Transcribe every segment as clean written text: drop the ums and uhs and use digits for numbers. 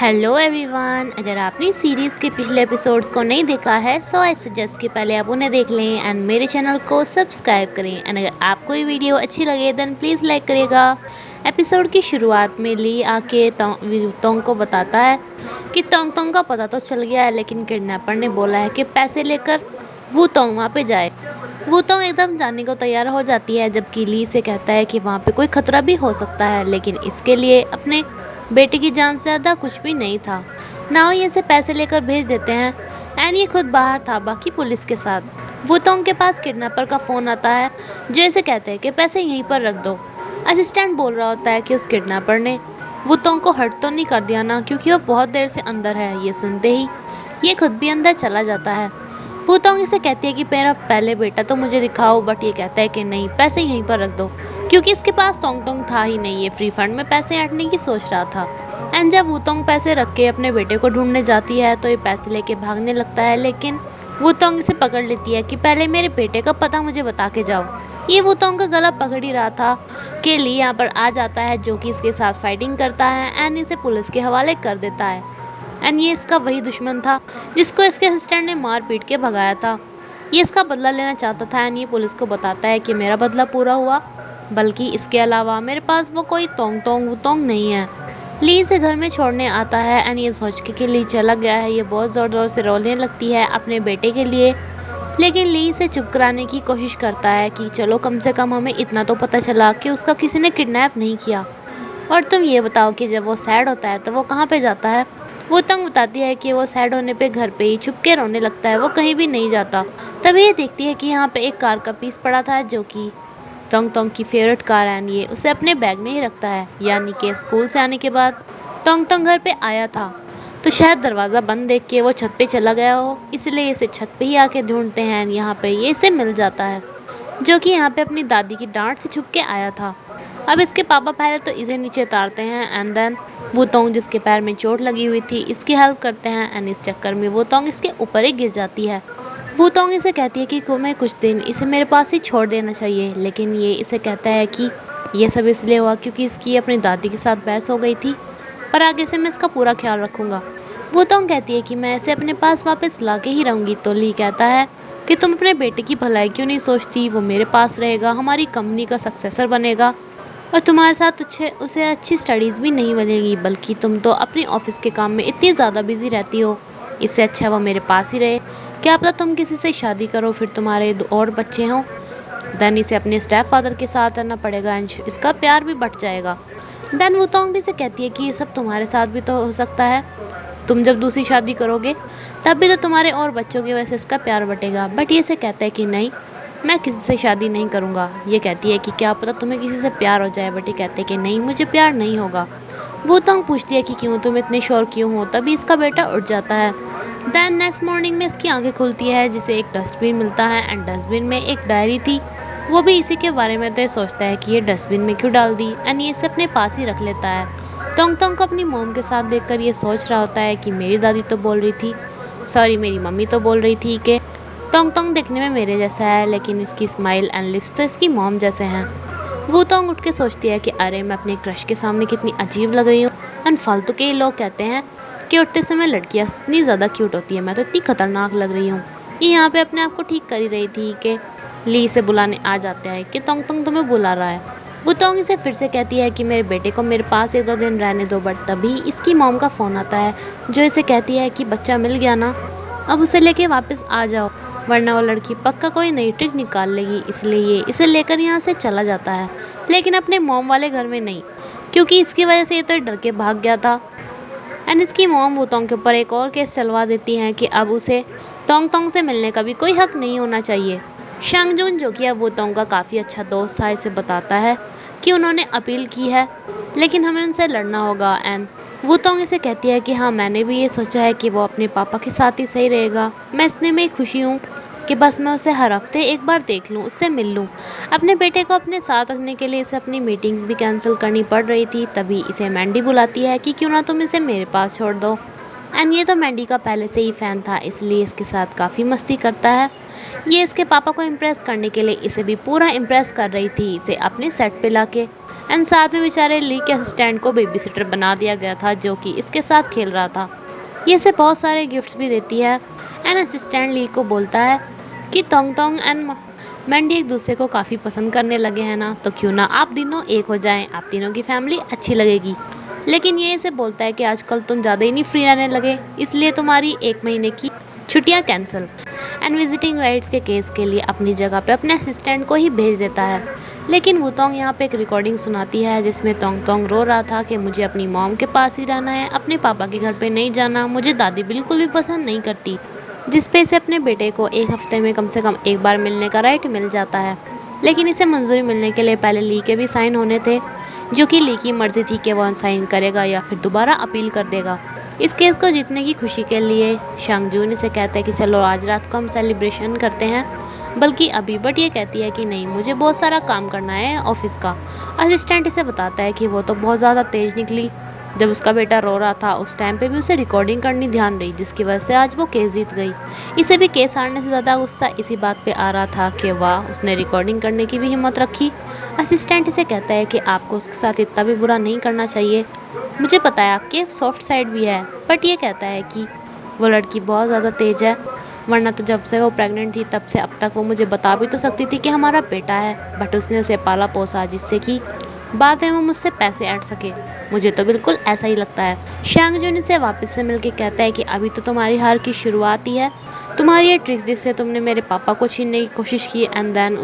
Hello everyone. अगर आपने series के पिछले एपिसोड्स को नहीं देखा है सो आई सजेस्ट कि पहले आप उन्हें देख लें एंड मेरे चैनल को सब्सक्राइब करें। एंड अगर आपको ये वीडियो अच्छी लगे देन प्लीज़ लाइक करिएगा। एपिसोड की शुरुआत में ली आके तोंग को बताता है कि तोंग तोंग का पता तो चल गया है, लेकिन किडनैपर ने बोला है कि पैसे लेकर वो तोंग वहाँ पे जाए। वो तोंग एकदम जाने को तैयार हो जाती है, जबकि ली से कहता है कि वहाँ पे कोई खतरा भी हो सकता है, लेकिन इसके लिए अपने बेटे की जान से ज़्यादा कुछ भी नहीं था। नाओ ये से पैसे लेकर भेज देते हैं एंड ये खुद बाहर था बाकी पुलिस के साथ। वुतोंग के पास किडनैपर का फ़ोन आता है जो इसे कहते हैं कि पैसे यहीं पर रख दो। असिस्टेंट बोल रहा होता है कि उस किडनैपर ने वुतोंग को हर्ट तो नहीं कर दिया ना, क्योंकि वो बहुत देर से अंदर है। ये सुनते ही ये खुद भी अंदर चला जाता है। वुतोंग इसे कहती है कि मेरा पहले बेटा तो मुझे दिखाओ, बट ये कहता है कि नहीं, पैसे यहीं पर रख दो, क्योंकि इसके पास तोंग तोंग था ही नहीं। ये फ्री फंड में पैसे ऐंठने की सोच रहा था। एंड जब वुतोंग पैसे रख के अपने बेटे को ढूंढने जाती है तो ये पैसे लेके भागने लगता है, लेकिन वुतोंग इसे पकड़ लेती है कि पहले मेरे बेटे का पता मुझे बता के जाओ। ये वुतोंग का गला पकड़ ही रहा था कि ली यहाँ पर आ जाता है, जो कि इसके साथ फाइटिंग करता है एंड इसे पुलिस के हवाले कर देता है। एंड ये इसका वही दुश्मन था जिसको इसके असिस्टेंट ने मार पीट के भगाया था। ये इसका बदला लेना चाहता था एंड ये पुलिस को बताता है कि मेरा बदला पूरा हुआ, बल्कि इसके अलावा मेरे पास वो कोई तोंग तोंग वुतोंग नहीं है। ली इसे घर में छोड़ने आता है एंड ये सोच के कि ली चला गया है। ये बहुत ज़ोर ज़ोर से रोने लगती है अपने बेटे के लिए, लेकिन ली इसे चुप कराने की कोशिश करता है कि चलो कम से कम हमें इतना तो पता चला कि उसका किसी ने किडनैप नहीं किया। और तुम ये बताओ कि जब वो सैड होता है तो वो कहाँ पे जाता है। वो तंग बताती है कि वो सैड होने पे घर पे ही छुप के रोने लगता है, वो कहीं भी नहीं जाता। तभी ये देखती है कि यहाँ पे एक कार का पीस पड़ा था जो कि तोंग तोंग की फेवरेट कार है। ये उसे अपने बैग में ही रखता है, यानी कि स्कूल से आने के बाद तोंग तोंग घर पे आया था तो शायद दरवाज़ा बंद देख के वो छत पे चला गया हो, इसलिए इसे छत पे ही आके ढूंढते हैं। यहाँ पे ये इसे मिल जाता है, जो कि यहाँ पे अपनी दादी की डांट से छुप के आया था। अब इसके पापा पहले तो इसे नीचे उतारते हैं एंड देन वुतोंग जिसके पैर में चोट लगी हुई थी इसकी हेल्प करते हैं एंड इस चक्कर में वुतोंग इसके ऊपर ही गिर जाती है। वुतोंग इसे कहती है कि मैं कुछ दिन इसे मेरे पास ही छोड़ देना चाहिए, लेकिन ये इसे कहता है कि ये सब इसलिए हुआ क्योंकि इसकी अपनी दादी के साथ बहस हो गई थी, पर आगे से मैं इसका पूरा ख्याल रखूंगा। वुतोंग कहती है कि मैं इसे अपने पास वापस ला के ही रहूँगी, तो ली कहता है कि तुम अपने बेटे की भलाई क्यों नहीं सोचती, वो मेरे पास रहेगा, हमारी कंपनी का सक्सेसर बनेगा और तुम्हारे साथ उसे अच्छी स्टडीज़ भी नहीं मिलेगी, बल्कि तुम तो अपने ऑफिस के काम में इतनी ज़्यादा बिजी रहती हो, इससे अच्छा वो मेरे पास ही रहे। क्या पता तुम किसी से शादी करो, फिर तुम्हारे और बच्चे हों, देन इसे अपने स्टेप फादर के साथ रहना पड़ेगा एंड इसका प्यार भी बढ़ जाएगा। देन वुतोंग भी से कहती है कि ये सब तुम्हारे साथ भी तो हो सकता है, तुम जब दूसरी शादी करोगे तब भी तो तुम्हारे और बच्चों की वजह से इसका प्यार बटेगा। बट ये से कहता है कि नहीं, मैं किसी से शादी नहीं करूँगा। ये कहती है कि क्या पता तुम्हें किसी से प्यार हो जाए, बट ये कहते हैं कि नहीं, मुझे प्यार नहीं होगा। वुतोंग पूछती है कि क्यों, तुम इतने श्योर क्यों हो। तभी इसका बेटा उठ जाता है। देन नेक्स्ट मॉर्निंग में इसकी आंखें खुलती है जिसे एक डस्टबिन मिलता है एंड डस्टबिन में एक डायरी थी, वो भी इसी के बारे में। तो ये सोचता है कि ये डस्टबिन में क्यों डाल दी एंड ये इसे अपने पास ही रख लेता है। तोंग तोंग को अपनी मोम के साथ देखकर ये सोच रहा होता है कि मेरी दादी तो बोल रही थी, सॉरी मेरी मम्मी तो बोल रही थी कि तोंग तोंग दिखने में मेरे जैसा है, लेकिन इसकी स्माइल एंड लिप्स तो इसकी मॉम जैसे हैं। वुतोंग उठ के सोचती है कि अरे मैं अपने क्रश के सामने कितनी अजीब लग रही हूँ। एंड फालतू के लोग कहते हैं कि उठते समय लड़कियाँ इतनी ज़्यादा क्यूट होती है, मैं तो इतनी खतरनाक लग रही हूँ। ये यहाँ पे अपने आप को ठीक कर ही रही थी कि ली से बुलाने आ जाता है कि तोंग तोंग तुम्हें बुला रहा है। वुतोंग इसे फिर से कहती है कि मेरे बेटे को मेरे पास 1-2 दिन रहने दो, बट तभी इसकी मॉम का फ़ोन आता है जो इसे कहती है कि बच्चा मिल गया ना, अब उसे लेके वापस आ जाओ, वरना वो लड़की पक्का कोई नई ट्रिक निकाल लेगी। इसलिए ये इसे लेकर यहाँ से चला जाता है, लेकिन अपने मॉम वाले घर में नहीं, क्योंकि इसकी वजह से ये तो डर के भाग गया था। एंड इसकी मॉम वुतोंग के ऊपर एक और केस चलवा देती हैं कि अब उसे तोंग तोंग से मिलने का भी कोई हक नहीं होना चाहिए। शांगजून जो कि अब वुतोंग का काफ़ी अच्छा दोस्त था, इसे बताता है कि उन्होंने अपील की है लेकिन हमें उनसे लड़ना होगा। एंड वुतोंग इसे कहती है कि हाँ, मैंने भी ये सोचा है कि वो अपने पापा के साथ ही सही रहेगा। मैं इतने में खुशी हूँ कि बस मैं उसे हर हफ्ते एक बार देख लूँ, उससे मिल लूँ। अपने बेटे को अपने साथ रखने के लिए इसे अपनी मीटिंग्स भी कैंसिल करनी पड़ रही थी। तभी इसे मैंडी बुलाती है कि क्यों ना तुम इसे मेरे पास छोड़ दो। एंड ये तो मैंडी का पहले से ही फ़ैन था, इसलिए इसके साथ काफ़ी मस्ती करता है। ये इसके पापा को इम्प्रेस करने के लिए इसे भी पूरा इम्प्रेस कर रही थी, इसे अपने सेट पे लाके। एंड साथ में बेचारे ली के असिस्टेंट को बेबी सिटर बना दिया गया था जो कि इसके साथ खेल रहा था। ये से बहुत सारे गिफ्ट्स भी देती है एंड असिस्टेंट ली को बोलता है कि तोंग तोंग एंड मैंडी एक दूसरे को काफ़ी पसंद करने लगे हैं ना, तो क्यों ना आप तीनों एक हो जाएं, आप तीनों की फैमिली अच्छी लगेगी। लेकिन ये इसे बोलता है कि आजकल तुम ज़्यादा ही नहीं फ्री रहने लगे, इसलिए तुम्हारी 1 महीने की छुट्टियां कैंसिल एंड विजिटिंग राइट्स के केस के लिए अपनी जगह पे अपने असिस्टेंट को ही भेज देता है। लेकिन वुतोंग यहाँ पे एक रिकॉर्डिंग सुनाती है जिसमें तोंग तोंग रो रहा था कि मुझे अपनी मॉम के पास ही रहना है, अपने पापा के घर पे नहीं जाना, मुझे दादी बिल्कुल भी पसंद नहीं करती। जिस पे इसे अपने बेटे को एक हफ्ते में कम से कम एक बार मिलने का राइट मिल जाता है। लेकिन इसे मंजूरी मिलने के लिए पहले ली के भी साइन होने थे, जो कि ली की मर्जी थी कि वह साइन करेगा या फिर दोबारा अपील कर देगा। इस केस को जीतने की खुशी के लिए शांग जून इसे कहता है कि चलो आज रात को हम सेलिब्रेशन करते हैं, बल्कि अभी। बट ये कहती है कि नहीं, मुझे बहुत सारा काम करना है ऑफिस का। असिस्टेंट इसे बताता है कि वो तो बहुत ज़्यादा तेज निकली, जब उसका बेटा रो रहा था उस टाइम पे भी उसे रिकॉर्डिंग करनी ध्यान रही, जिसकी वजह से आज वो केस जीत गई। इसे भी केस हारने से ज़्यादा गुस्सा इसी बात पे आ रहा था कि वाह, उसने रिकॉर्डिंग करने की भी हिम्मत रखी। असिस्टेंट इसे कहता है कि आपको उसके साथ इतना भी बुरा नहीं करना चाहिए, मुझे पता है आपके सॉफ्ट साइड भी है। बट ये कहता है कि वो लड़की बहुत ज़्यादा तेज है, वरना तो जब से वो प्रेग्नेंट थी तब से अब तक वो मुझे बता भी तो सकती थी कि हमारा बेटा है, बट उसने उसे पाला पोसा जिससे कि बाद में वो मुझसे पैसे ऐंठ सके। मुझे तो बिल्कुल ऐसा ही लगता है। शांग जून से वापस से मिलके कहता है कि अभी तो तुम्हारी हार की शुरुआत ही है, तुम्हारी ये ट्रिक्स जिससे तुमने मेरे पापा को छीनने की कोशिश की एंड देन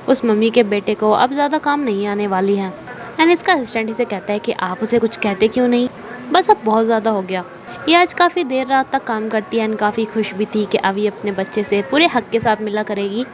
उस मम्मी के बेटे को अब ज़्यादा काम नहीं आने वाली है। एंड इसका असिस्टेंट इसे कहता है कि आप उसे कुछ कहते क्यों नहीं, बस अब बहुत ज़्यादा हो गया। ये आज काफ़ी देर रात तक काम करती है एंड काफ़ी खुश भी थी कि अभी अपने बच्चे से पूरे हक के साथ मिला करेगी।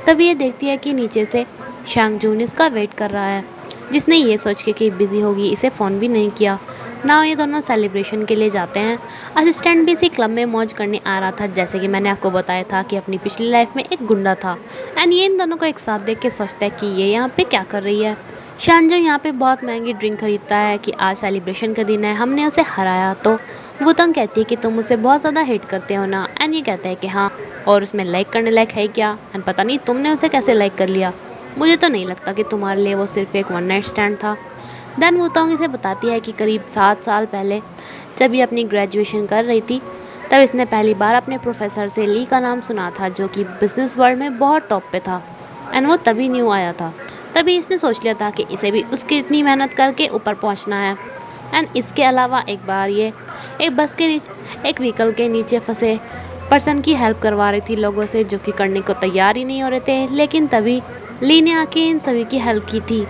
तभी ये देखती है कि नीचे से शांग जून इसका वेट कर रहा है, जिसने ये सोच के कि बिज़ी होगी इसे फ़ोन भी नहीं किया ना। ये दोनों सेलिब्रेशन के लिए जाते हैं। असिस्टेंट भी इसी क्लब में मौज करने आ रहा था, जैसे कि मैंने आपको बताया था कि अपनी पिछली लाइफ में एक गुंडा था। एंड ये इन दोनों को एक साथ देख के सोचता है कि ये यहाँ पे क्या कर रही है। शांजो यहाँ पे बहुत महंगी ड्रिंक खरीदता है कि आज सेलिब्रेशन का दिन है, हमने उसे हराया। तो वुतोंग कहती है कि तुम उसे बहुत ज़्यादा हेट करते हो ना। एंड ये कहता है कि हाँ, और उसमें लाइक करने लायक है क्या, एंड पता नहीं तुमने उसे कैसे लाइक कर लिया, मुझे तो नहीं लगता कि तुम्हारे लिए वो सिर्फ एक वन नाइट स्टैंड था। देन वुतोंग इसे बताती है कि करीब 7 साल पहले जब ये अपनी ग्रेजुएशन कर रही थी, तब इसने पहली बार अपने प्रोफेसर से ली का नाम सुना था, जो कि बिजनेस वर्ल्ड में बहुत टॉप पे था। एंड वो तभी न्यू आया था, तभी इसने सोच लिया था कि इसे भी उसकी इतनी मेहनत करके ऊपर पहुंचना है। एंड इसके अलावा एक बार ये एक बस के नीचे एक व्हीकल के नीचे फंसे पर्सन की हेल्प करवा रही थी लोगों से, जो कि करने को तैयार ही नहीं हो रहे थे। लेकिन तभी ली ने आके इन सभी की हेल्प की थी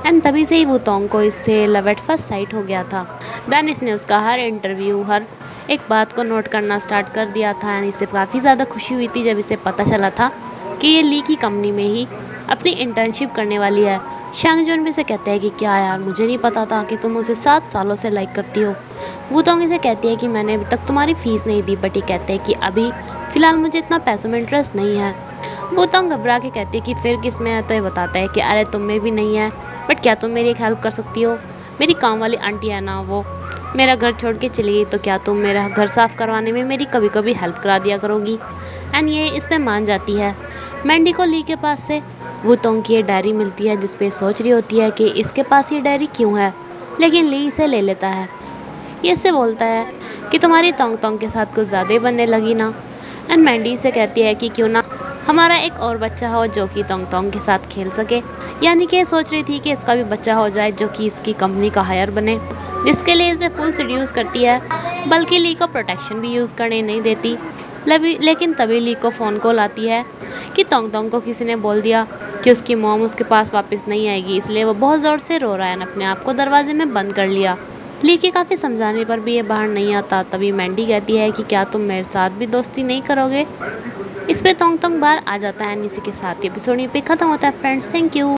एंड तभी से ही वुतोंग को इससे लव एट फर्स्ट साइट हो गया था। देन इसने उसका हर इंटरव्यू, हर एक बात को नोट करना स्टार्ट कर दिया था। एंड इससे काफ़ी ज़्यादा खुशी हुई थी जब इसे पता चला था कि ये ली की कंपनी में ही अपनी इंटर्नशिप करने वाली है। शांग जून भी से कहते हैं कि क्या यार, मुझे नहीं पता था कि तुम उसे 7 सालों से लाइक करती हो। वुतोंग इसे कहती है कि मैंने अभी तक तुम्हारी फीस नहीं दी, बट ये कहते हैं कि अभी फ़िलहाल मुझे इतना पैसों में इंटरेस्ट नहीं है। वुतोंग घबरा के कहती है कि फिर किस में है, तो ये बताता है कि अरे तुम में भी नहीं है, बट क्या तुम मेरी एक हेल्प कर सकती हो। मेरी काम वाली आंटी है ना, वो मेरा घर छोड़ के चली गई, तो क्या तुम मेरा घर साफ़ करवाने में मेरी कभी कभी हेल्प करा दिया करोगी। एंड ये इस पर मान जाती है। मैंडी को ली के पास से वुतोंग की ये डायरी मिलती है, जिस पे सोच रही होती है कि इसके पास ये डायरी क्यों है, लेकिन ली इसे ले लेता है। ये इससे बोलता है कि तुम्हारी तोंग तोंग के साथ कुछ ज़्यादा ही बनने लगी ना। एंड मैंडी से कहती है कि क्यों ना हमारा एक और बच्चा हो जो कि तोंग तोंग के साथ खेल सके। यानी कि सोच रही थी कि इसका भी बच्चा हो जाए जो कि इसकी कंपनी का हायर बने, जिसके लिए इसे फुल सीड्यूस करती है, बल्कि ली को प्रोटेक्शन भी यूज़ करने नहीं देती। लेकिन तभी ली को फ़ोन कॉल आती है कि तोंग तोंग को किसी ने बोल दिया कि उसकी मॉम उसके पास वापस नहीं आएगी, इसलिए वो बहुत ज़ोर से रो रहा है, अपने आप को दरवाजे में बंद कर लिया। ली के काफ़ी समझाने पर भी ये बाहर नहीं आता। तभी मैंडी कहती है कि क्या तुम मेरे साथ भी दोस्ती नहीं करोगे। इस पे तोंग तोंग बाहर आ जाता है। इसी के साथ एपिसोड यहीं पे ख़त्म होता है फ्रेंड्स। Thank you.